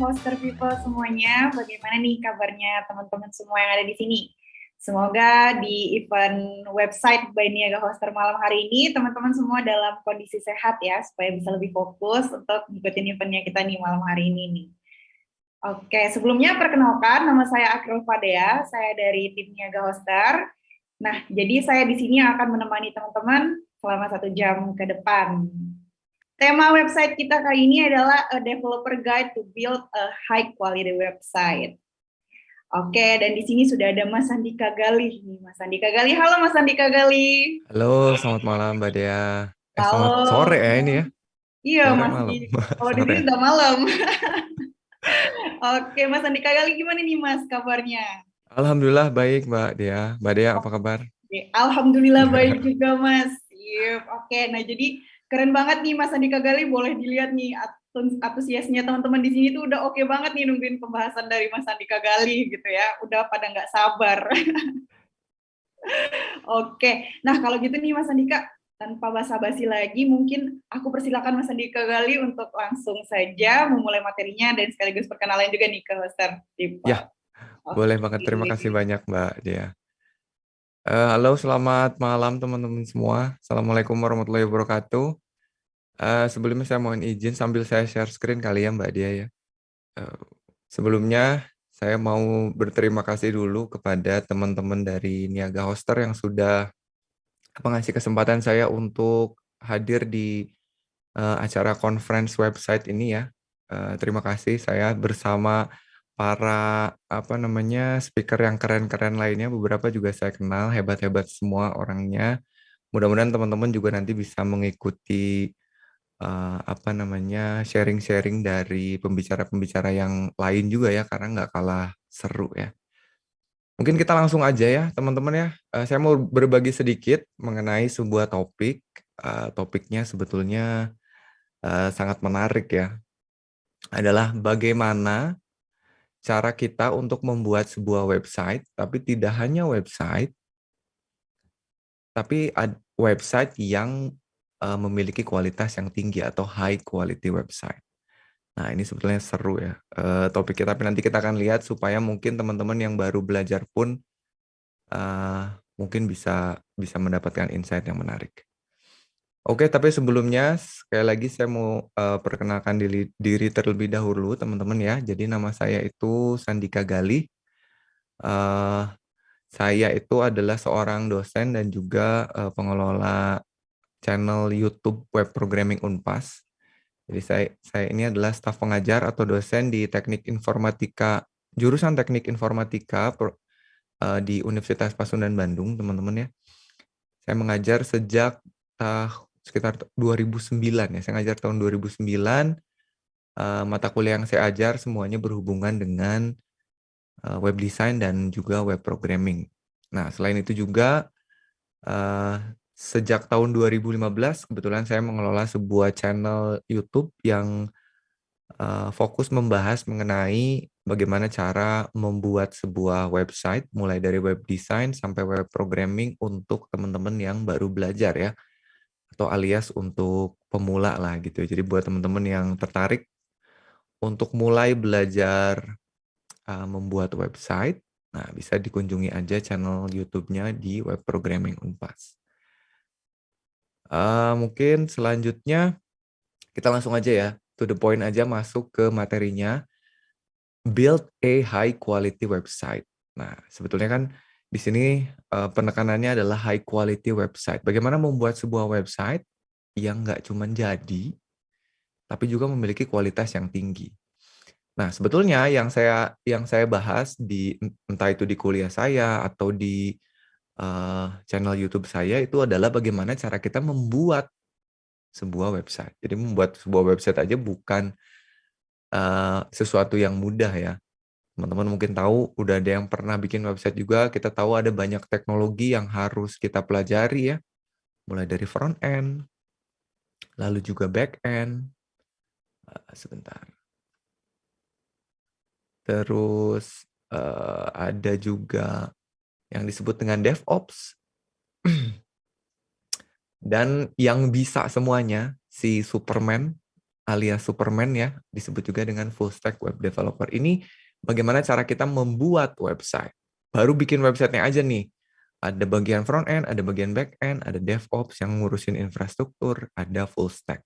hoster people semuanya. Bagaimana nih kabarnya teman-teman semua yang ada di sini? Semoga di event website by Niaga Hoster malam hari ini teman-teman semua dalam kondisi sehat ya, supaya bisa lebih fokus untuk ngikutin eventnya kita nih malam hari ini nih. Oke, sebelumnya perkenalkan nama saya Akril Fadea, saya dari tim Niaga Hoster. Nah, jadi saya di sini akan menemani teman-teman selama 1 jam ke depan. Tema website kita kali ini adalah A Developer Guide to Build a High Quality Website. Oke, dan di sini sudah ada Mas Andika Galih nih. Mas Andika Galih, halo Mas Andika Galih. Halo, selamat malam Mbak Dea. Selamat Halo. sore ya ini ya. Iya, Sore masih. malam. Kalau di sini Sore. udah malam. Oke, Mas Andika Galih gimana nih Mas kabarnya? Alhamdulillah baik Mbak Dea. Mbak Dea apa kabar? Oke, alhamdulillah baik juga Mas. Sip. Oke, nah jadi keren banget nih Mas Andika Galih, boleh dilihat nih antusiasnya teman-teman di sini tuh udah oke banget nih nungguin pembahasan dari Mas Andika Galih gitu ya. Udah pada nggak sabar. Oke, nah kalau gitu nih Mas Andika, tanpa basa-basi lagi, mungkin aku persilakan Mas Andika Galih untuk langsung saja memulai materinya dan sekaligus perkenalan juga nih ke hoster Ya, People. boleh banget. Oke. Terima kasih banyak Mbak Dea. Halo, selamat malam teman-teman semua. Assalamualaikum warahmatullahi wabarakatuh. Sebelumnya saya mohon izin sambil saya share screen kali ya Mbak Dea ya. Eh, Sebelumnya saya mau berterima kasih dulu kepada teman-teman dari Niaga Hoster yang sudah mengasih kesempatan saya untuk hadir di acara conference website ini ya. Terima kasih saya bersama para speaker yang keren-keren lainnya. Beberapa juga saya kenal, hebat-hebat semua orangnya. Mudah-mudahan teman-teman juga nanti bisa mengikuti sharing-sharing dari pembicara-pembicara yang lain juga ya, karena nggak kalah seru ya. Mungkin kita langsung aja ya, teman-teman ya. Saya mau berbagi sedikit mengenai sebuah topik. Topiknya sebetulnya sangat menarik ya. Adalah bagaimana cara kita untuk membuat sebuah website, tapi tidak hanya website, tapi website yang memiliki kualitas yang tinggi atau high quality website. Nah, ini sebetulnya seru ya topiknya, tapi nanti kita akan lihat supaya mungkin teman-teman yang baru belajar pun mungkin bisa bisa mendapatkan insight yang menarik. Oke, tapi sebelumnya sekali lagi saya mau perkenalkan diri terlebih dahulu, teman-teman ya. Jadi nama saya itu Sandika Galih. Eh, saya itu adalah seorang dosen dan juga pengelola channel YouTube Web Programming Unpas. Jadi saya ini adalah staf pengajar atau dosen di Teknik Informatika, jurusan Teknik Informatika di Universitas Pasundan Bandung, teman-teman ya. Saya mengajar sejak sekitar 2009 ya. Saya ngajar tahun 2009. Mata kuliah yang saya ajar semuanya berhubungan dengan web design dan juga web programming. Nah, selain itu juga sejak tahun 2015 kebetulan saya mengelola sebuah channel YouTube yang fokus membahas mengenai bagaimana cara membuat sebuah website mulai dari web design sampai web programming untuk teman-teman yang baru belajar ya, atau alias untuk pemula lah gitu. Jadi buat teman-teman yang tertarik untuk mulai belajar membuat website, nah bisa dikunjungi aja channel YouTube-nya di Web Programming Unpas. Mungkin selanjutnya kita langsung aja ya, to the point aja masuk ke materinya. Build a high quality website. Nah, sebetulnya kan di sini penekanannya adalah high quality website. Bagaimana membuat sebuah website yang nggak cuma jadi, tapi juga memiliki kualitas yang tinggi. Nah, sebetulnya yang saya bahas di entah itu di kuliah saya atau di channel YouTube saya itu adalah bagaimana cara kita membuat sebuah website. Jadi membuat sebuah website aja bukan sesuatu yang mudah ya. Teman-teman mungkin tahu, udah ada yang pernah bikin website juga, kita tahu ada banyak teknologi yang harus kita pelajari ya, mulai dari front end, lalu juga back end, sebentar. Terus ada juga yang disebut dengan DevOps, dan yang bisa semuanya, si Superman, alias Superman ya, disebut juga dengan full stack web developer. Ini bagaimana cara kita membuat website. Baru bikin websitenya aja nih. Ada bagian front end, ada bagian back end, ada DevOps yang ngurusin infrastruktur, ada full stack.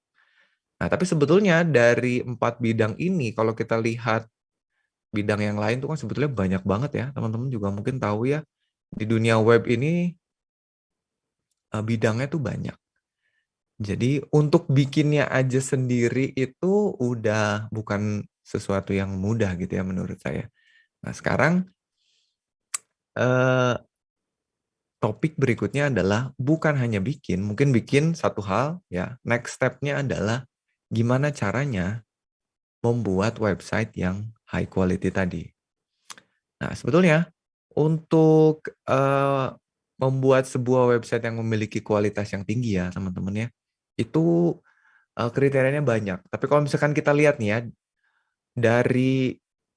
Nah, tapi sebetulnya dari 4 bidang ini, kalau kita lihat bidang yang lain tuh kan sebetulnya banyak banget ya. Teman-teman juga mungkin tahu ya, di dunia web ini bidangnya tuh banyak. Jadi untuk bikinnya aja sendiri itu udah bukan sesuatu yang mudah gitu ya menurut saya. Nah sekarang eh, topik berikutnya adalah bukan hanya bikin, mungkin bikin satu hal ya. Next step-nya adalah gimana caranya membuat website yang high quality tadi. Nah sebetulnya untuk membuat sebuah website yang memiliki kualitas yang tinggi ya teman-teman ya, itu kriterianya banyak. Tapi kalau misalkan kita lihat nih ya,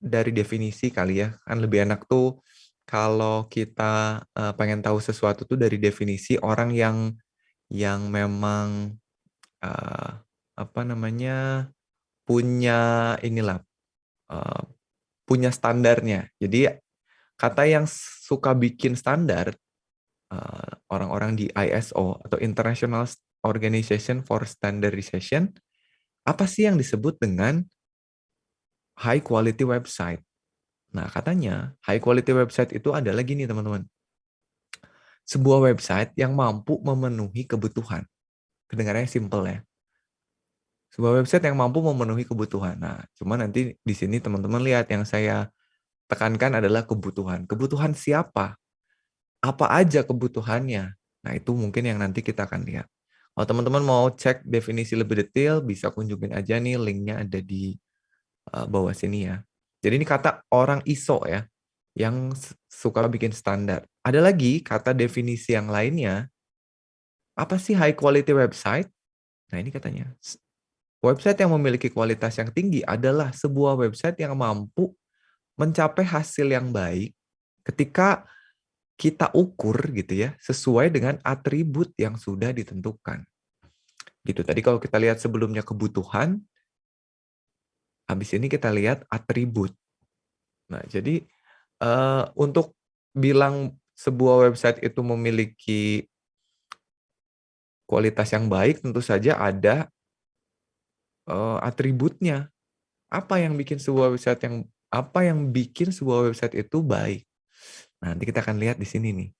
dari definisi kali ya, kan lebih enak tuh kalau kita pengen tahu sesuatu tuh dari definisi orang yang memang eh, apa namanya punya inilah eh, punya standarnya. Jadi kata yang suka bikin standar orang-orang di ISO atau International Organization for Standardization, apa sih yang disebut dengan high quality website? Nah, katanya high quality website itu adalah gini, teman-teman. Sebuah website yang mampu memenuhi kebutuhan. Kedengarannya simple ya. Sebuah website yang mampu memenuhi kebutuhan. Nah, cuma nanti di sini teman-teman lihat yang saya tekankan adalah kebutuhan. Kebutuhan siapa? Apa aja kebutuhannya? Nah, itu mungkin yang nanti kita akan lihat. Kalau teman-teman mau cek definisi lebih detail, bisa kunjungin aja nih, linknya ada di bawah sini ya. Jadi ini kata orang ISO ya, yang suka bikin standar. Ada lagi kata definisi yang lainnya, apa sih high quality website? Nah ini katanya, website yang memiliki kualitas yang tinggi adalah sebuah website yang mampu mencapai hasil yang baik ketika kita ukur gitu ya, sesuai dengan atribut yang sudah ditentukan. Gitu. Tadi kalau kita lihat sebelumnya kebutuhan, habis ini kita lihat atribut. Nah, jadi untuk bilang sebuah website itu memiliki kualitas yang baik, tentu saja ada atributnya. Apa yang bikin sebuah website itu baik? Nah, nanti kita akan lihat di sini nih.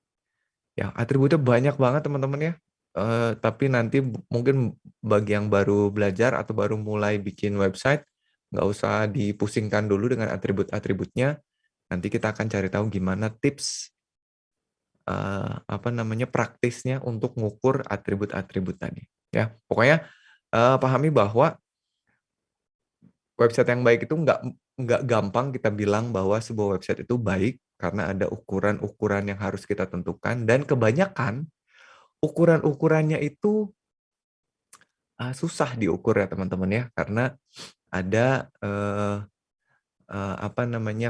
Ya, atributnya banyak banget teman-teman ya. Tapi nanti mungkin bagi yang baru belajar atau baru mulai bikin website, nggak usah dipusingkan dulu dengan atribut-atributnya. Nanti kita akan cari tahu gimana tips praktisnya untuk mengukur atribut-atribut tadi. Ya, pokoknya pahami bahwa website yang baik itu nggak gampang kita bilang bahwa sebuah website itu baik karena ada ukuran-ukuran yang harus kita tentukan dan kebanyakan ukuran-ukurannya itu susah diukur ya teman-teman ya karena ada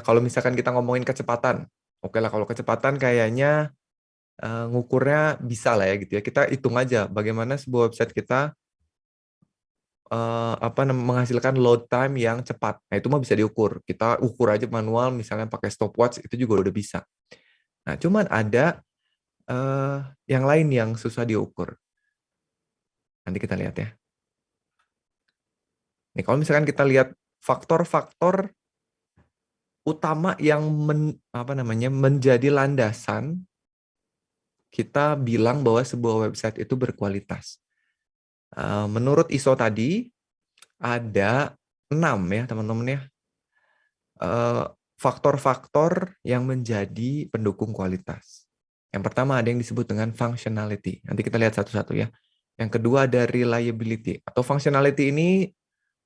kalau misalkan kita ngomongin kecepatan, oke lah kalau kecepatan kayaknya ngukurnya bisa lah ya gitu ya. Kita hitung aja bagaimana sebuah website kita menghasilkan load time yang cepat. Nah, itu mah bisa diukur. Kita ukur aja manual misalnya pakai stopwatch itu juga udah bisa. Nah, cuman ada yang lain yang susah diukur. Nanti kita lihat ya. Nih, kalau misalkan kita lihat faktor-faktor utama yang menjadi landasan kita bilang bahwa sebuah website itu berkualitas. Menurut ISO tadi, ada 6 ya teman-teman ya. Faktor-faktor yang menjadi pendukung kualitas. Yang pertama ada yang disebut dengan functionality. Nanti kita lihat satu-satu ya. Yang kedua ada reliability. Atau functionality ini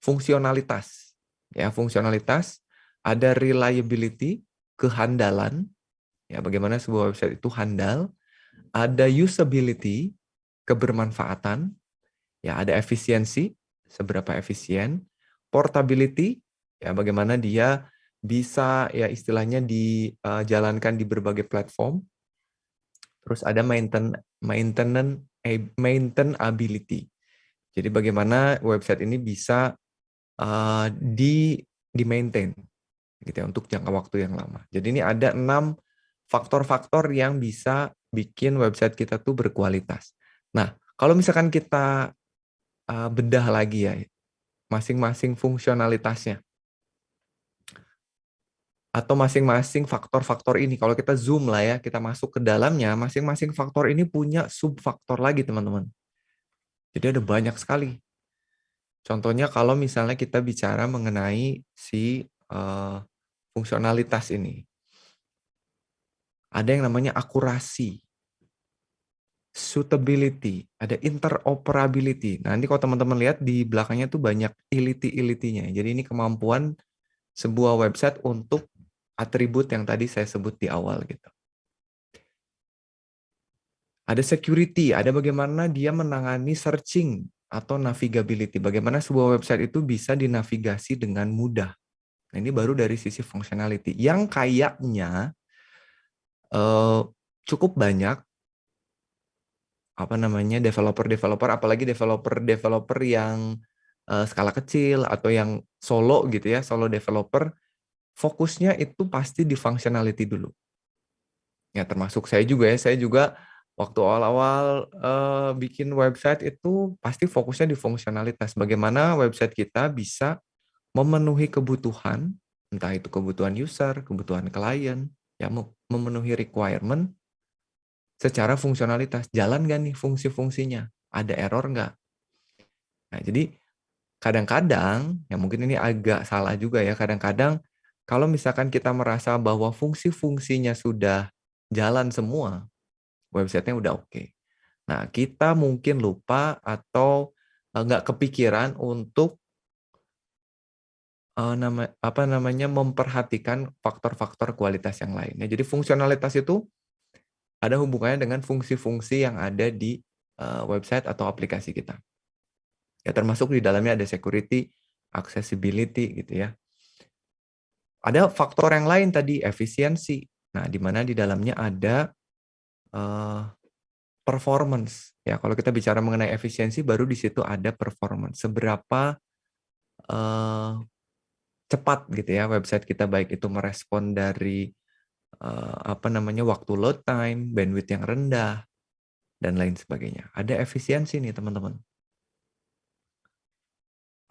fungsionalitas. Ya, fungsionalitas. Ada reliability, kehandalan. Ya, bagaimana sebuah website itu handal. Ada usability, kebermanfaatan. Ya, ada efisiensi, seberapa efisien. Portability, ya bagaimana dia bisa ya istilahnya dijalankan di berbagai platform. Terus ada maintainability. Jadi bagaimana website ini bisa di maintain gitu ya, untuk jangka waktu yang lama. Jadi ini ada 6 faktor-faktor yang bisa bikin website kita tuh berkualitas. Nah, kalau misalkan kita bedah lagi ya, masing-masing fungsionalitasnya, atau masing-masing faktor-faktor ini, kalau kita zoom lah ya, kita masuk ke dalamnya, masing-masing faktor ini punya subfaktor lagi, teman-teman. Jadi ada banyak sekali. Contohnya kalau misalnya kita bicara mengenai si fungsionalitas ini. Ada yang namanya akurasi, suitability, ada interoperability. Nah, nanti kalau teman-teman lihat di belakangnya tuh banyak iliti-ilitinya. Jadi ini kemampuan sebuah website untuk atribut yang tadi saya sebut di awal gitu. Ada security, ada bagaimana dia menangani searching atau navigability. Bagaimana sebuah website itu bisa dinavigasi dengan mudah. Nah, ini baru dari sisi functionality. Yang kayaknya cukup banyak developer-developer, apalagi developer-developer yang skala kecil atau yang solo gitu ya, solo developer, fokusnya itu pasti di functionality dulu. Ya termasuk saya juga ya, saya juga waktu awal-awal bikin website itu pasti fokusnya di fungsionalitas. Bagaimana website kita bisa memenuhi kebutuhan, entah itu kebutuhan user, kebutuhan klien, ya memenuhi requirement secara fungsionalitas. Jalan nggak nih fungsi-fungsinya? Ada error nggak? Nah, jadi kadang-kadang, ya mungkin ini agak salah juga ya, kadang-kadang kalau misalkan kita merasa bahwa fungsi-fungsinya sudah jalan semua, websitenya udah oke. Nah, kita mungkin lupa atau nggak kepikiran untuk memperhatikan faktor-faktor kualitas yang lainnya. Jadi fungsionalitas itu ada hubungannya dengan fungsi-fungsi yang ada di website atau aplikasi kita. Ya termasuk di dalamnya ada security, accessibility gitu ya. Ada faktor yang lain tadi, efisiensi. Nah, di mana di dalamnya ada performance. Ya, kalau kita bicara mengenai efisiensi, baru di situ ada performance. Seberapa cepat gitu ya website kita, baik itu merespon dari waktu load time, bandwidth yang rendah, dan lain sebagainya. Ada efisiensi nih teman-teman.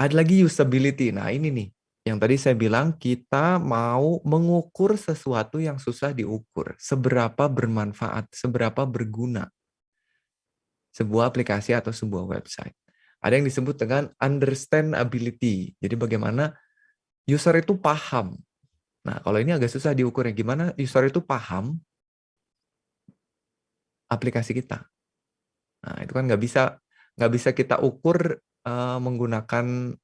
Ada lagi usability. Nah ini nih, yang tadi saya bilang kita mau mengukur sesuatu yang susah diukur. Seberapa bermanfaat, seberapa berguna sebuah aplikasi atau sebuah website. Ada yang disebut dengan understandability. Jadi bagaimana user itu paham. Nah kalau ini agak susah diukurnya. Gimana user itu paham aplikasi kita. Nah itu kan nggak bisa kita ukur menggunakan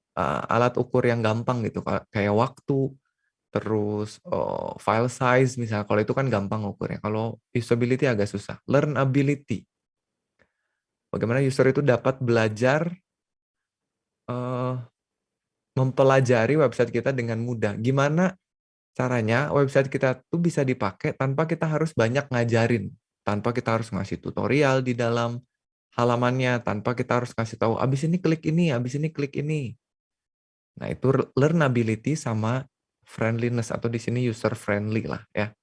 alat ukur yang gampang gitu, kayak waktu, terus file size misalnya. Kalau itu kan gampang ukurnya. Kalau usability agak susah. Learnability, bagaimana user itu dapat belajar mempelajari website kita dengan mudah. Gimana caranya website kita tuh bisa dipakai tanpa kita harus banyak ngajarin, tanpa kita harus ngasih tutorial di dalam halamannya, tanpa kita harus kasih tahu abis ini klik ini, abis ini klik ini. Nah, itu learnability sama friendliness, atau di sini user friendly lah ya.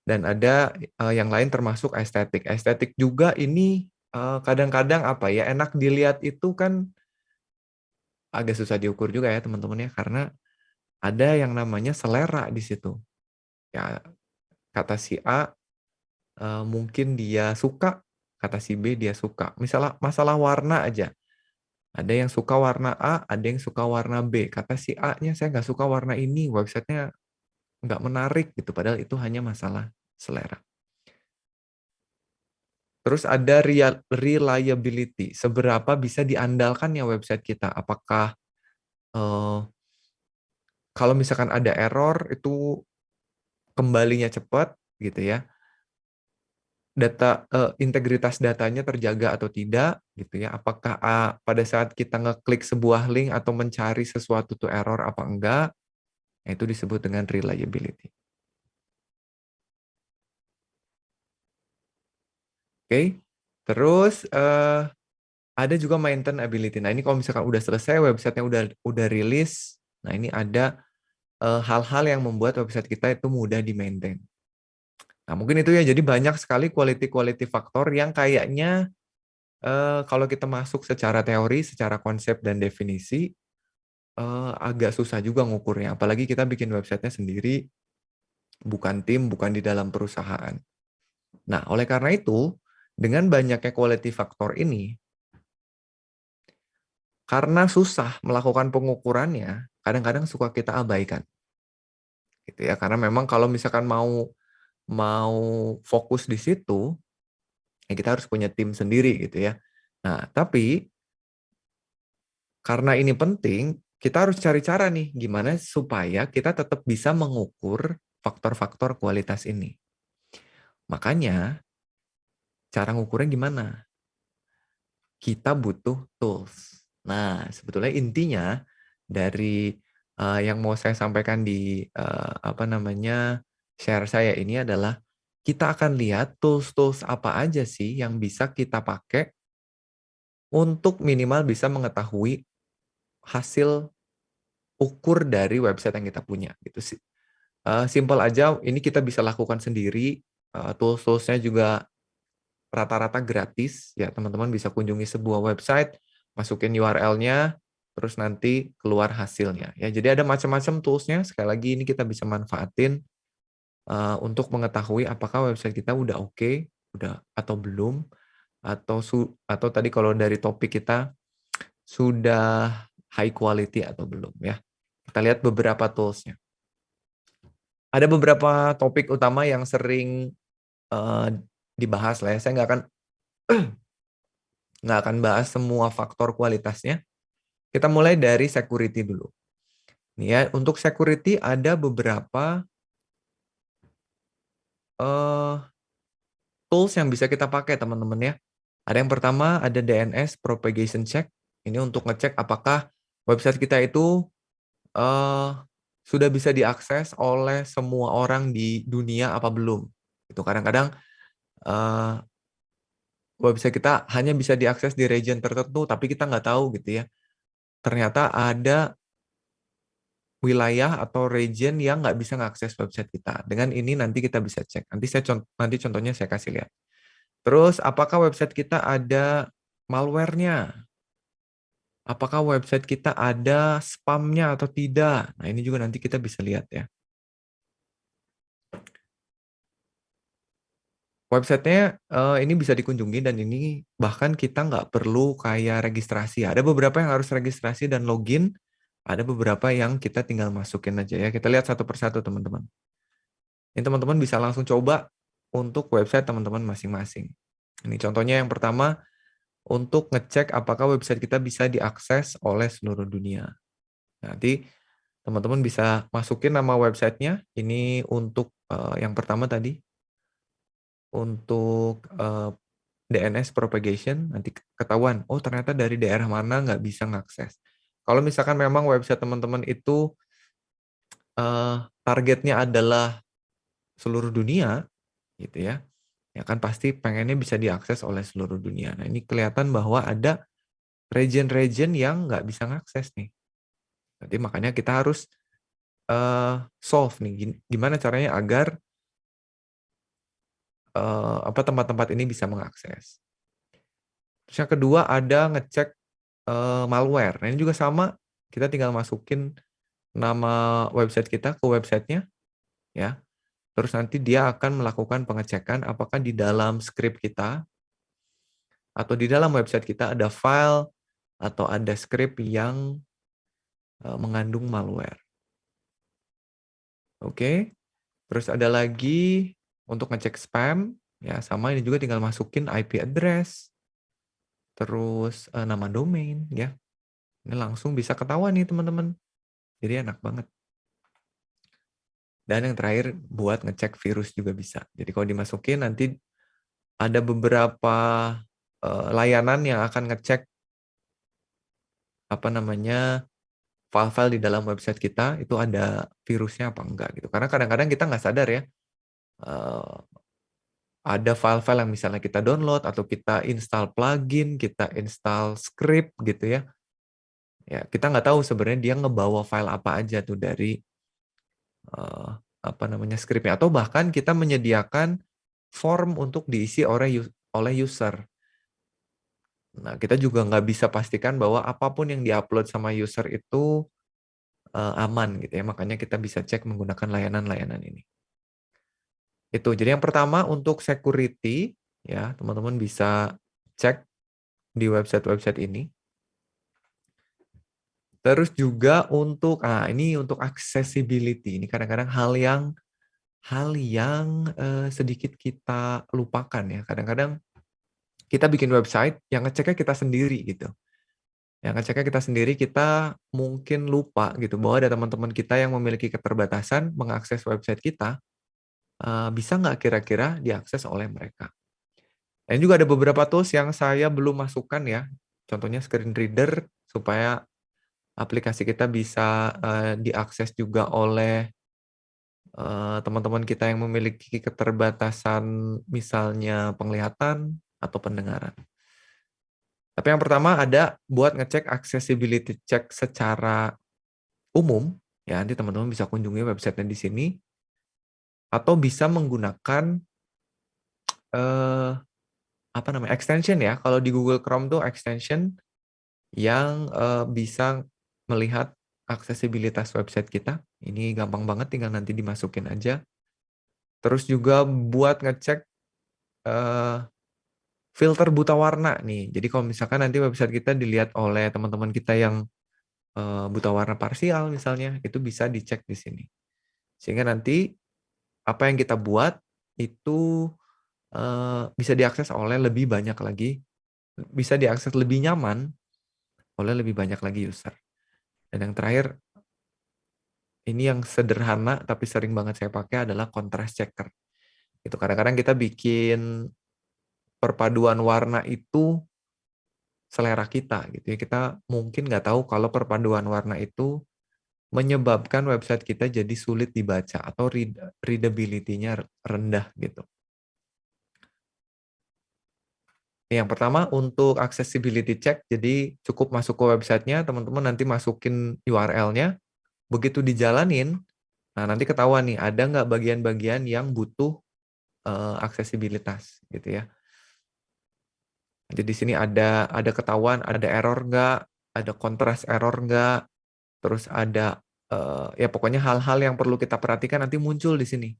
Dan ada yang lain termasuk estetik. Estetik juga ini kadang-kadang enak dilihat itu kan agak susah diukur juga ya teman-teman ya, karena ada yang namanya selera di situ. Ya, kata si A mungkin dia suka, kata si B dia suka. Misalnya masalah warna aja. Ada yang suka warna A, ada yang suka warna B. Kata si A-nya, saya nggak suka warna ini, websitenya nggak menarik gitu. Padahal itu hanya masalah selera. Terus ada reliability, seberapa bisa diandalkan ya website kita. Apakah kalau misalkan ada error itu kembalinya cepat gitu ya. Integritas datanya terjaga atau tidak gitu ya. Apakah pada saat kita ngeklik sebuah link atau mencari sesuatu tuh error apa enggak? Itu disebut dengan reliability. Oke. Terus Ada juga maintainability. Nah, ini kalau misalkan udah selesai, websitenya udah rilis, nah ini ada hal-hal yang membuat website kita itu mudah di-maintain. Nah, mungkin itu ya, jadi banyak sekali quality faktor yang kayaknya kalau kita masuk secara teori, secara konsep dan definisi, agak susah juga ngukurnya. Apalagi kita bikin websitenya sendiri, bukan tim, bukan di dalam perusahaan. Nah, oleh karena itu, dengan banyaknya quality faktor ini, karena susah melakukan pengukurannya, kadang-kadang suka kita abaikan. Gitu ya, karena memang kalau misalkan mau fokus di situ, ya kita harus punya tim sendiri gitu ya. Nah, tapi karena ini penting, kita harus cari cara nih gimana supaya kita tetap bisa mengukur faktor-faktor kualitas ini. Makanya cara ngukurnya gimana? Kita butuh tools. Nah, sebetulnya intinya dari yang mau saya sampaikan di share saya ini adalah kita akan lihat tools-tools apa aja sih yang bisa kita pakai untuk minimal bisa mengetahui hasil ukur dari website yang kita punya gitu sih. Simple aja, ini kita bisa lakukan sendiri. Tools-toolsnya juga rata-rata gratis, ya teman-teman bisa kunjungi sebuah website, masukin URL-nya, terus nanti keluar hasilnya. Ya, jadi ada macam-macam tools-nya. Sekali lagi ini kita bisa manfaatin untuk mengetahui apakah website kita udah oke, udah atau belum, atau tadi kalau dari topik kita sudah high quality atau belum ya. Kita lihat beberapa tools-nya. Ada beberapa topik utama yang sering dibahas lah ya. Saya nggak akan bahas semua faktor kualitasnya. Kita mulai dari security dulu. Nih ya, untuk security ada beberapa tools yang bisa kita pakai teman-teman ya. Ada yang pertama ada DNS propagation check. Ini untuk ngecek apakah website kita itu sudah bisa diakses oleh semua orang di dunia apa belum. Itu kadang-kadang website kita hanya bisa diakses di region tertentu, tapi kita nggak tahu gitu ya. Ternyata ada wilayah atau region yang nggak bisa mengakses website kita. Dengan ini nanti kita bisa cek. Nanti contohnya saya kasih lihat. Terus apakah website kita ada malware-nya? Apakah website kita ada spam-nya atau tidak? Nah, ini juga nanti kita bisa lihat ya. Websitenya ini bisa dikunjungi dan ini bahkan kita nggak perlu kayak registrasi. Ada beberapa yang harus registrasi dan login, ada beberapa yang kita tinggal masukin aja ya. Kita lihat satu persatu teman-teman. Ini teman-teman bisa langsung coba untuk website teman-teman masing-masing. Ini contohnya yang pertama, untuk ngecek apakah website kita bisa diakses oleh seluruh dunia. Nanti teman-teman bisa masukin nama websitenya. Ini untuk yang pertama tadi, untuk DNS propagation, nanti ketahuan, oh ternyata dari daerah mana nggak bisa ngakses. Kalau misalkan memang website teman-teman itu targetnya adalah seluruh dunia, gitu ya, ya kan pasti pengennya bisa diakses oleh seluruh dunia. Nah ini kelihatan bahwa ada region-region yang nggak bisa ngakses nih. Nanti makanya kita harus solve nih, gimana caranya agar tempat-tempat ini bisa mengakses. Terus yang kedua ada ngecek malware. Nah ini juga sama, kita tinggal masukin nama website kita ke websitenya, ya. Terus nanti dia akan melakukan pengecekan apakah di dalam script kita atau di dalam website kita ada file atau ada script yang mengandung malware. Oke. Terus ada lagi untuk ngecek spam, ya sama ini juga tinggal masukin IP address, terus nama domain, ya. Ini langsung bisa ketahuan nih teman-teman. Jadi enak banget. Dan yang terakhir buat ngecek virus juga bisa. Jadi kalau dimasukin nanti ada beberapa layanan yang akan ngecek file-file di dalam website kita itu ada virusnya apa enggak gitu. Karena kadang-kadang kita nggak sadar ya ada file-file yang misalnya kita download atau kita install plugin, kita install script gitu ya. Ya, kita nggak tahu sebenarnya dia ngebawa file apa aja tuh dari eh, apa namanya scriptnya, atau bahkan kita menyediakan form untuk diisi oleh user. Nah, kita juga nggak bisa pastikan bahwa apapun yang diupload sama user itu aman gitu ya. Makanya kita bisa cek menggunakan layanan-layanan ini. Itu. Jadi yang pertama untuk security ya, teman-teman bisa cek di website-website ini. Terus juga untuk ini untuk accessibility. Ini kadang-kadang hal yang sedikit kita lupakan ya. Kadang-kadang kita bikin website yang ngeceknya kita sendiri gitu. Yang ngeceknya kita sendiri, kita mungkin lupa gitu bahwa ada teman-teman kita yang memiliki keterbatasan mengakses website kita. Bisa nggak kira-kira diakses oleh mereka? Dan juga ada beberapa tools yang saya belum masukkan ya. Contohnya screen reader supaya aplikasi kita bisa diakses juga oleh teman-teman kita yang memiliki keterbatasan misalnya penglihatan atau pendengaran. Tapi yang pertama ada buat ngecek accessibility check secara umum, ya nanti teman-teman bisa kunjungi websitenya di sini, atau bisa menggunakan eh, apa namanya extension ya. Kalau di Google Chrome tuh extension yang bisa melihat aksesibilitas website kita. Ini gampang banget, tinggal nanti dimasukin aja. Terus juga buat ngecek filter buta warna nih. Jadi kalau misalkan nanti website kita dilihat oleh teman-teman kita yang buta warna parsial misalnya, itu bisa dicek di sini. Sehingga nanti apa yang kita buat itu bisa diakses oleh lebih banyak lagi, bisa diakses lebih nyaman oleh lebih banyak lagi user. Dan yang terakhir, ini yang sederhana tapi sering banget saya pakai adalah contrast checker. Itu kadang-kadang kita bikin perpaduan warna itu selera kita gitu ya. Kita mungkin nggak tahu kalau perpaduan warna itu menyebabkan website kita jadi sulit dibaca atau readability-nya rendah gitu. Yang pertama untuk accessibility check, jadi cukup masuk ke websitenya, teman-teman nanti masukin URL-nya, begitu dijalanin, nah nanti ketahuan nih ada nggak bagian-bagian yang butuh aksesibilitas gitu ya. Jadi di sini ada ketahuan, ada error nggak, ada kontras error nggak, terus ada ya pokoknya hal-hal yang perlu kita perhatikan nanti muncul di sini.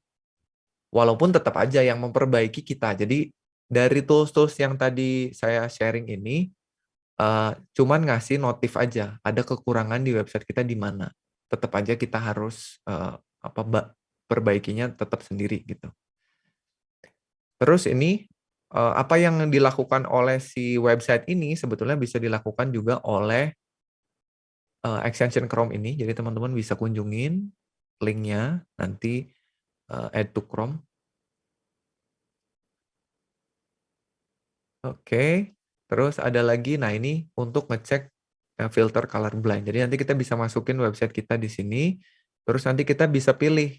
Walaupun tetap aja yang memperbaiki kita. Jadi dari tools-tools yang tadi saya sharing ini, cuman ngasih notif aja, ada kekurangan di website kita di mana. Tetap aja kita harus perbaikinya tetap sendiri gitu. Terus ini apa yang dilakukan oleh si website ini sebetulnya bisa dilakukan juga oleh extension Chrome ini. Jadi teman-teman bisa kunjungin linknya nanti add to Chrome. Oke, terus ada lagi, nah ini untuk ngecek filter color blind. Jadi nanti kita bisa masukin website kita di sini, terus nanti kita bisa pilih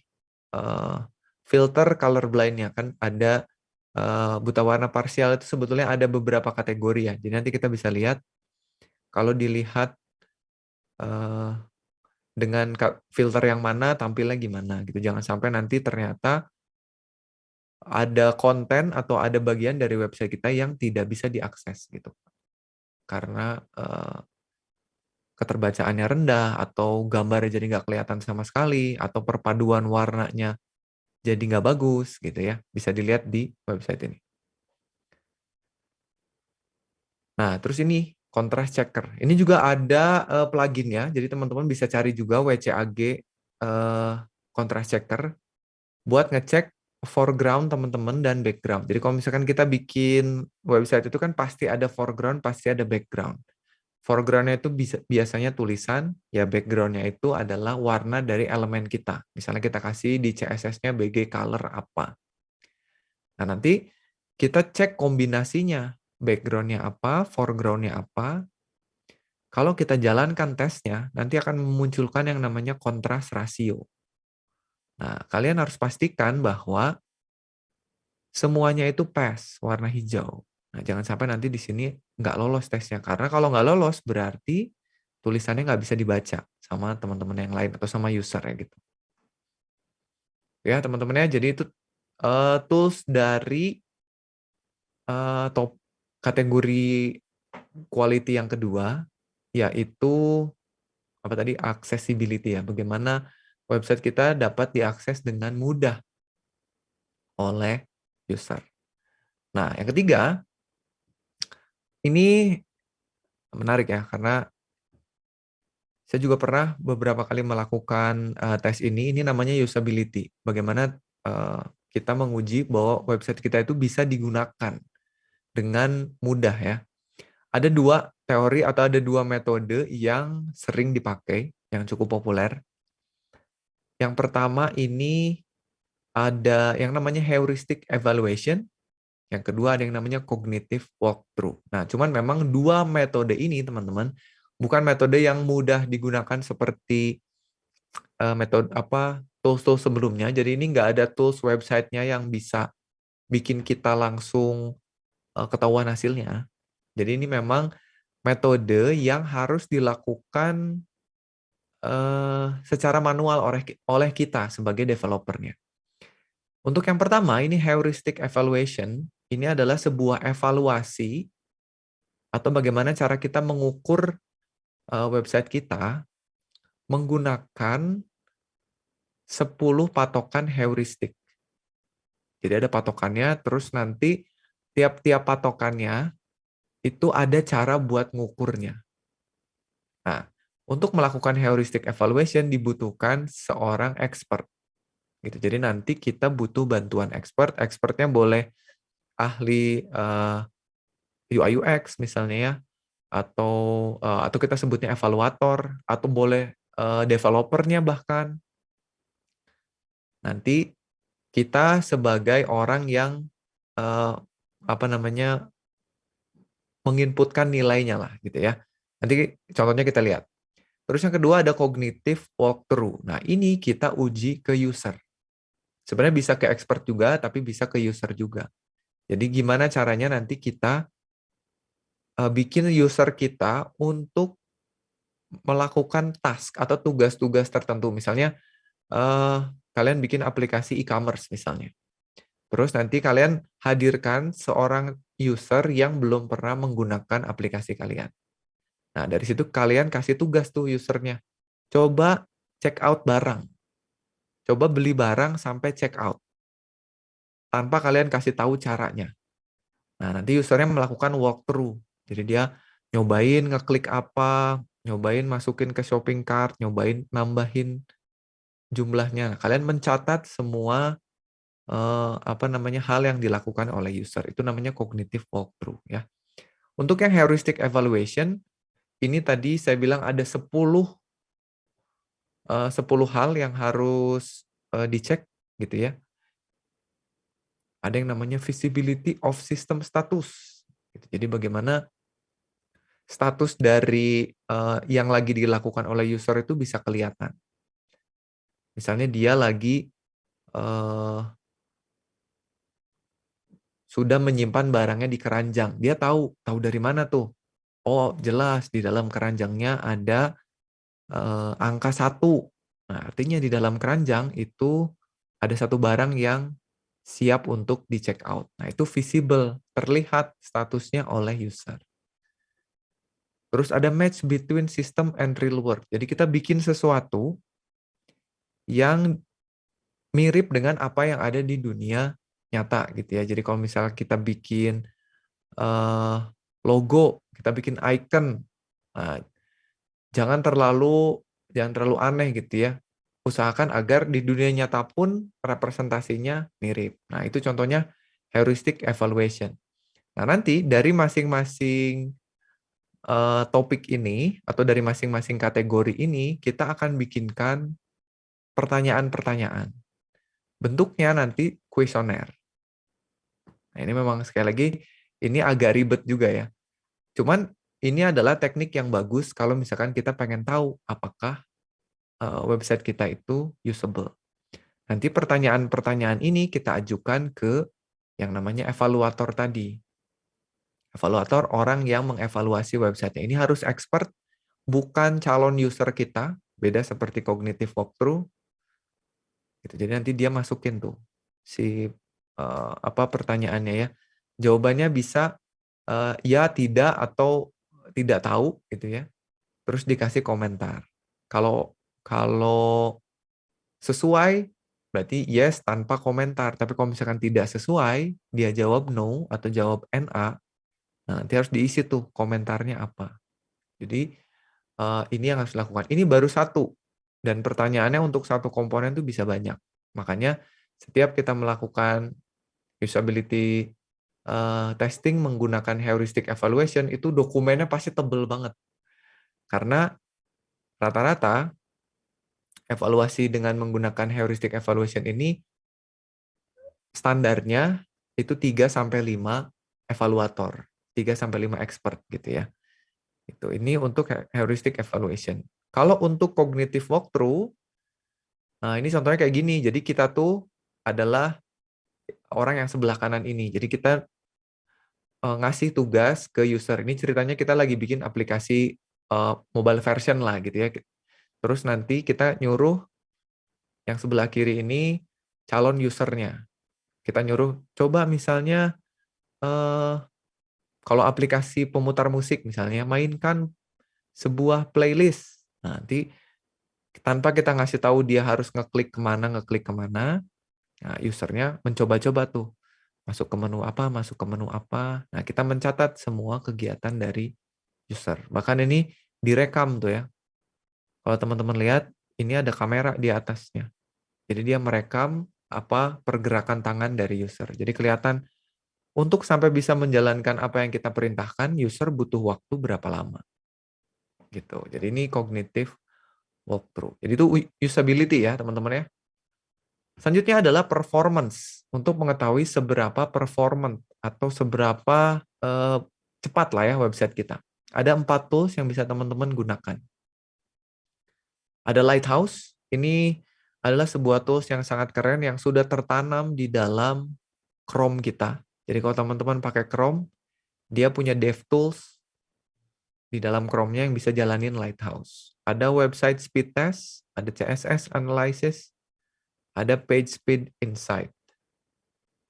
filter color blind-nya. Kan ada buta warna parsial itu sebetulnya ada beberapa kategori ya. Jadi nanti kita bisa lihat, kalau dilihat dengan filter yang mana tampilnya gimana gitu. Jangan sampai nanti ternyata ada konten atau ada bagian dari website kita yang tidak bisa diakses gitu. Karena keterbacaannya rendah, atau gambarnya jadi nggak kelihatan sama sekali, atau perpaduan warnanya jadi nggak bagus gitu ya. Bisa dilihat di website ini. Nah, terus ini contrast checker. Ini juga ada plugin-nya, jadi teman-teman bisa cari juga WCAG contrast checker buat ngecek foreground teman-teman dan background. Jadi kalau misalkan kita bikin website itu kan pasti ada foreground, pasti ada background. Foreground-nya itu biasanya tulisan, ya background-nya itu adalah warna dari elemen kita. Misalnya kita kasih di CSS-nya BG color apa. Nah, nanti kita cek kombinasinya. Background-nya apa, foreground-nya apa. Kalau kita jalankan tesnya, nanti akan memunculkan yang namanya kontras rasio. Nah, kalian harus pastikan bahwa semuanya itu pass, warna hijau. Nah, jangan sampai nanti di sini nggak lolos tesnya. Karena kalau nggak lolos, berarti tulisannya nggak bisa dibaca sama teman-teman yang lain atau sama user ya gitu. Ya, teman-temannya, jadi itu tools dari top kategori quality yang kedua, yaitu apa tadi, accessibility ya. Bagaimana website kita dapat diakses dengan mudah oleh user. Nah, yang ketiga, ini menarik ya, karena saya juga pernah beberapa kali melakukan tes ini. Ini namanya usability. Bagaimana kita menguji bahwa website kita itu bisa digunakan dengan mudah ya. Ada dua teori atau ada dua metode yang sering dipakai, yang cukup populer. Yang pertama ini ada yang namanya heuristic evaluation. Yang kedua ada yang namanya cognitive walkthrough. Nah, cuman memang dua metode ini, teman-teman, bukan metode yang mudah digunakan seperti metode tools-tools sebelumnya. Jadi ini nggak ada tools website-nya yang bisa bikin kita langsung ketahuan hasilnya. Jadi ini memang metode yang harus dilakukan secara manual oleh kita sebagai developernya. Untuk yang pertama, ini heuristic evaluation. Ini adalah sebuah evaluasi atau bagaimana cara kita mengukur website kita menggunakan 10 patokan heuristik. Jadi ada patokannya, terus nanti tiap-tiap patokannya itu ada cara buat ngukurnya. Nah, untuk melakukan heuristic evaluation dibutuhkan seorang expert. Gitu. Jadi nanti kita butuh bantuan expert. Expertnya boleh ahli UI UX misalnya ya, atau kita sebutnya evaluator, atau boleh developernya bahkan. Nanti kita sebagai orang yang menginputkan nilainya lah gitu ya. Nanti contohnya kita lihat. Terus yang kedua ada cognitive walkthrough. Nah, ini kita uji ke user. Sebenarnya bisa ke expert juga, tapi bisa ke user juga. Jadi gimana caranya nanti kita bikin user kita untuk melakukan task atau tugas-tugas tertentu. Misalnya, kalian bikin aplikasi e-commerce misalnya. Terus nanti kalian hadirkan seorang user yang belum pernah menggunakan aplikasi kalian. Nah, dari situ kalian kasih tugas tuh usernya. Coba check out barang. Coba beli barang sampai check out. Tanpa kalian kasih tahu caranya. Nah, nanti usernya melakukan walkthrough. Jadi dia nyobain ngeklik apa, nyobain masukin ke shopping cart, nyobain nambahin jumlahnya. Nah, kalian mencatat semua hal yang dilakukan oleh user. Itu namanya cognitive walkthrough ya. Untuk yang heuristic evaluation, ini tadi saya bilang ada 10 hal yang harus dicek gitu ya. Ada yang namanya visibility of system status. Gitu. Jadi bagaimana status dari yang lagi dilakukan oleh user itu bisa kelihatan. Misalnya dia lagi sudah menyimpan barangnya di keranjang. Dia tahu dari mana tuh. Oh, jelas di dalam keranjangnya ada angka 1. Nah, artinya di dalam keranjang itu ada satu barang yang siap untuk di check out. Nah, itu visible, terlihat statusnya oleh user. Terus ada match between system and real world. Jadi kita bikin sesuatu yang mirip dengan apa yang ada di dunia nyata gitu ya. Jadi kalau misalnya kita bikin logo, kita bikin icon, nah, jangan terlalu aneh gitu ya. Usahakan agar di dunia nyata pun representasinya mirip. Nah, itu contohnya heuristic evaluation. Nah, nanti dari masing-masing topik ini atau dari masing-masing kategori ini kita akan bikinkan pertanyaan-pertanyaan. Bentuknya nanti kuesioner. Nah, ini memang sekali lagi ini agak ribet juga ya. Cuman ini adalah teknik yang bagus kalau misalkan kita pengen tahu apakah website kita itu usable. Nanti pertanyaan-pertanyaan ini kita ajukan ke yang namanya evaluator tadi. Evaluator orang yang mengevaluasi website-nya. Ini harus expert, bukan calon user kita, beda seperti cognitive walkthrough. Gitu. Jadi nanti dia masukin tuh si pertanyaannya ya. Jawabannya bisa ya, tidak, atau tidak tahu gitu ya. Terus dikasih komentar. Kalau kalau sesuai berarti yes tanpa komentar. Tapi kalau misalkan tidak sesuai, dia jawab no atau jawab NA, nah, nanti harus diisi tuh komentarnya apa. Jadi ini yang harus dilakukan. Ini baru satu. Dan pertanyaannya untuk satu komponen itu bisa banyak. Makanya setiap kita melakukan usability testing menggunakan heuristic evaluation, itu dokumennya pasti tebel banget. Karena rata-rata evaluasi dengan menggunakan heuristic evaluation ini standarnya itu 3-5 evaluator, 3-5 expert gitu ya. Ini untuk heuristic evaluation. Kalau untuk cognitive walkthrough, nah ini contohnya kayak gini. Jadi kita tuh adalah orang yang sebelah kanan ini. Jadi kita ngasih tugas ke user. Ini ceritanya kita lagi bikin aplikasi mobile version lah gitu ya. Terus nanti kita nyuruh yang sebelah kiri ini calon usernya. Kita nyuruh coba misalnya kalau aplikasi pemutar musik misalnya mainkan sebuah playlist. Nah, nanti tanpa kita ngasih tahu dia harus ngeklik kemana, nah, usernya mencoba-coba tuh. Masuk ke menu apa, masuk ke menu apa. Nah, kita mencatat semua kegiatan dari user. Bahkan ini direkam tuh ya. Kalau teman-teman lihat, ini ada kamera di atasnya. Jadi dia merekam apa pergerakan tangan dari user. Jadi kelihatan untuk sampai bisa menjalankan apa yang kita perintahkan, user butuh waktu berapa lama. Gitu. Jadi ini cognitive walkthrough. Jadi itu usability ya, teman-teman ya. Selanjutnya adalah performance. Untuk mengetahui seberapa performant atau seberapa cepat lah ya website kita. Ada 4 tools yang bisa teman-teman gunakan. Ada Lighthouse. Ini adalah sebuah tools yang sangat keren yang sudah tertanam di dalam Chrome kita. Jadi kalau teman-teman pakai Chrome, dia punya DevTools di dalam Chrome-nya yang bisa jalanin Lighthouse. Ada website speed test, ada CSS analysis, ada page speed insight.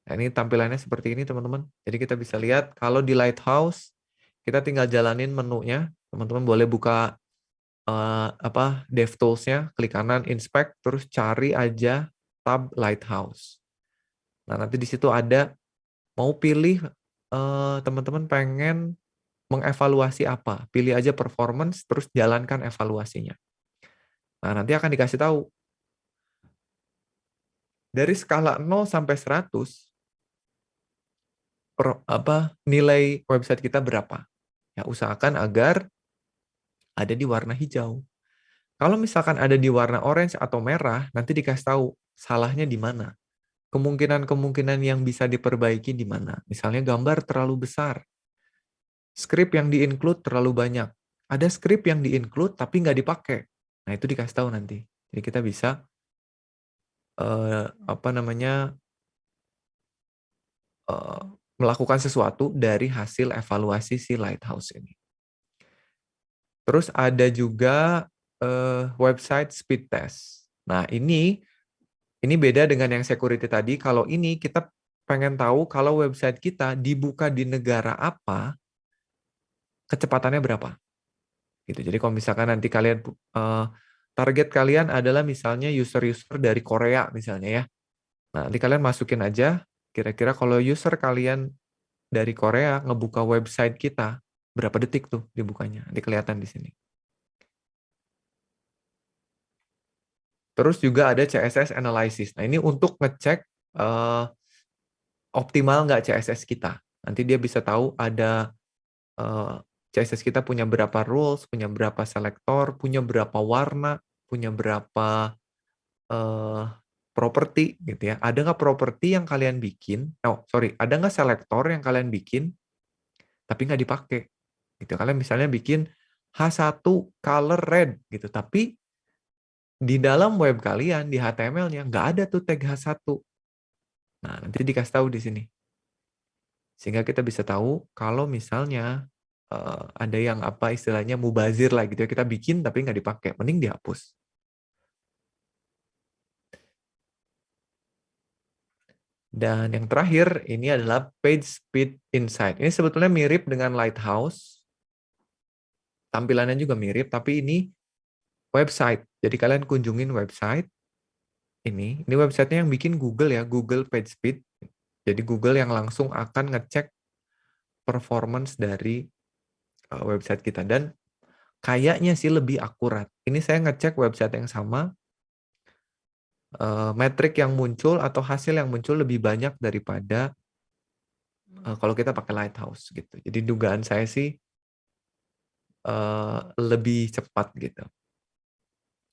Nah, ini tampilannya seperti ini, teman-teman. Jadi kita bisa lihat kalau di Lighthouse, kita tinggal jalanin menunya. Teman-teman boleh buka DevTools-nya, klik kanan, inspect, terus cari aja tab Lighthouse. Nah, nanti di situ ada mau pilih teman-teman pengen mengevaluasi apa. Pilih aja performance, terus jalankan evaluasinya. Nah, nanti akan dikasih tahu. Dari skala 0 sampai 100, nilai website kita berapa. Ya, usahakan agar ada di warna hijau. Kalau misalkan ada di warna orange atau merah, nanti dikasih tahu salahnya di mana. Kemungkinan-kemungkinan yang bisa diperbaiki di mana. Misalnya gambar terlalu besar. Script yang di-include terlalu banyak. Ada script yang di-include tapi nggak dipakai. Nah, itu dikasih tahu nanti. Jadi kita bisa melakukan sesuatu dari hasil evaluasi si Lighthouse ini. Terus ada juga website speed test. Nah, ini beda dengan yang security tadi. Kalau ini kita pengen tahu kalau website kita dibuka di negara apa, kecepatannya berapa. Gitu. Jadi kalau misalkan nanti kalian target kalian adalah misalnya user-user dari Korea misalnya ya. Nah, nanti kalian masukin aja kira-kira kalau user kalian dari Korea ngebuka website kita, berapa detik tuh dibukanya. Nanti kelihatan di sini. Terus juga ada CSS analysis. Nah, ini untuk ngecek optimal nggak CSS kita. Nanti dia bisa tahu ada CSS kita punya berapa rules, punya berapa selektor, punya berapa warna, punya berapa properti gitu ya. Ada nggak properti yang kalian bikin? Ada nggak selektor yang kalian bikin tapi nggak dipakai? Gitu. Kalian misalnya bikin H1 color red gitu, tapi di dalam web kalian di HTML-nya nggak ada tuh tag H1. Nah, nanti dikasih tahu di sini. Sehingga kita bisa tahu kalau misalnya ada yang apa istilahnya mubazir lah gitu ya, kita bikin tapi nggak dipakai, mending dihapus. Dan yang terakhir ini adalah Page Speed Insight. Ini sebetulnya mirip dengan Lighthouse, tampilannya juga mirip, tapi ini website. Jadi kalian kunjungin website ini websitenya yang bikin Google ya, Google PageSpeed. Jadi Google yang langsung akan ngecek performance dari website kita, dan kayaknya sih lebih akurat. Ini saya ngecek website yang sama, metrik yang muncul atau hasil yang muncul lebih banyak daripada kalau kita pakai Lighthouse gitu. Jadi dugaan saya sih lebih cepat gitu.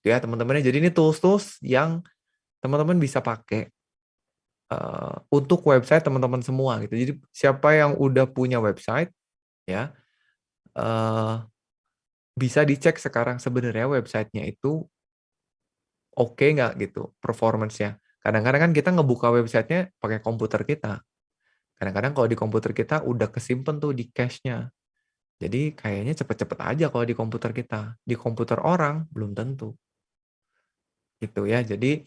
Ya teman-teman, jadi ini tools-tools yang teman-teman bisa pakai untuk website teman-teman semua gitu. Jadi siapa yang udah punya website ya bisa dicek sekarang sebenarnya websitenya itu oke nggak gitu performance-nya. Kadang-kadang kan kita ngebuka websitenya pakai komputer kita. Kadang-kadang kalau di komputer kita udah kesimpan tuh di cache-nya. Jadi kayaknya cepet-cepet aja kalau di komputer kita. Di komputer orang belum tentu. Gitu ya. Jadi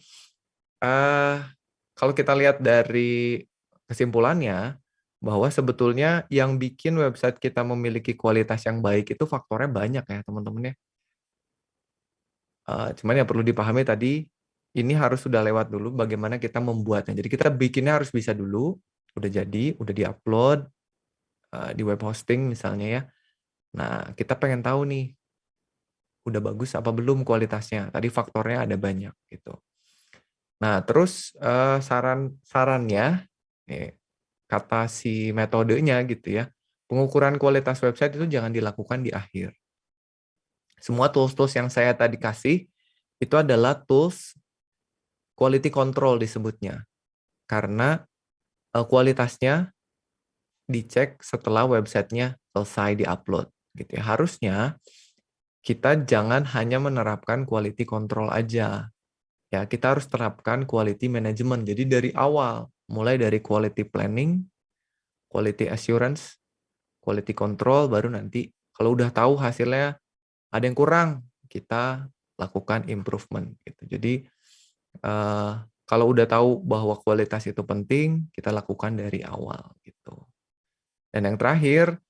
kalau kita lihat dari kesimpulannya, bahwa sebetulnya yang bikin website kita memiliki kualitas yang baik itu faktornya banyak ya teman-teman ya. Cuman yang perlu dipahami tadi, ini harus sudah lewat dulu bagaimana kita membuatnya. Jadi kita bikinnya harus bisa dulu, udah jadi, udah diupload di web hosting misalnya ya. Nah, kita pengen tahu nih, udah bagus apa belum kualitasnya. Tadi faktornya ada banyak gitu. Nah, terus saran-sarannya, kata si metodenya gitu ya, pengukuran kualitas website itu jangan dilakukan di akhir. Semua tools-tools yang saya tadi kasih, itu adalah tools quality control disebutnya. Karena kualitasnya dicek setelah websitenya selesai diupload. Gitu ya. Harusnya kita jangan hanya menerapkan quality control aja. Ya, kita harus terapkan quality management. Jadi dari awal, mulai dari quality planning, quality assurance, quality control, baru nanti kalau udah tahu hasilnya ada yang kurang, kita lakukan improvement gitu. Jadi kalau udah tahu bahwa kualitas itu penting, kita lakukan dari awal gitu. Dan yang terakhir,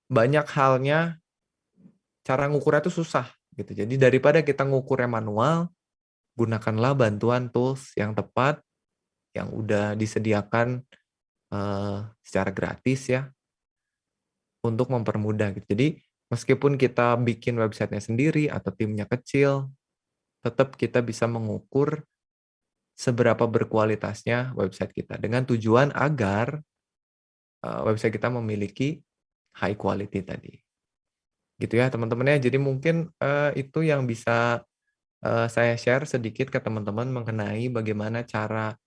banyak halnya cara ngukurnya itu susah gitu. Jadi daripada kita ngukurnya manual, gunakanlah bantuan tools yang tepat yang udah disediakan secara gratis ya untuk mempermudah gitu. Jadi meskipun kita bikin websitenya sendiri atau timnya kecil, tetap kita bisa mengukur seberapa berkualitasnya website kita dengan tujuan agar website kita memiliki high quality tadi. Gitu ya teman-teman ya. Jadi mungkin itu yang bisa saya share sedikit ke teman-teman mengenai bagaimana cara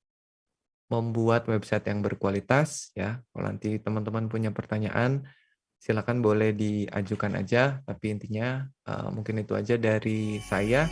membuat website yang berkualitas ya. Kalau nanti teman-teman punya pertanyaan, silakan boleh diajukan aja. Tapi intinya mungkin itu aja dari saya.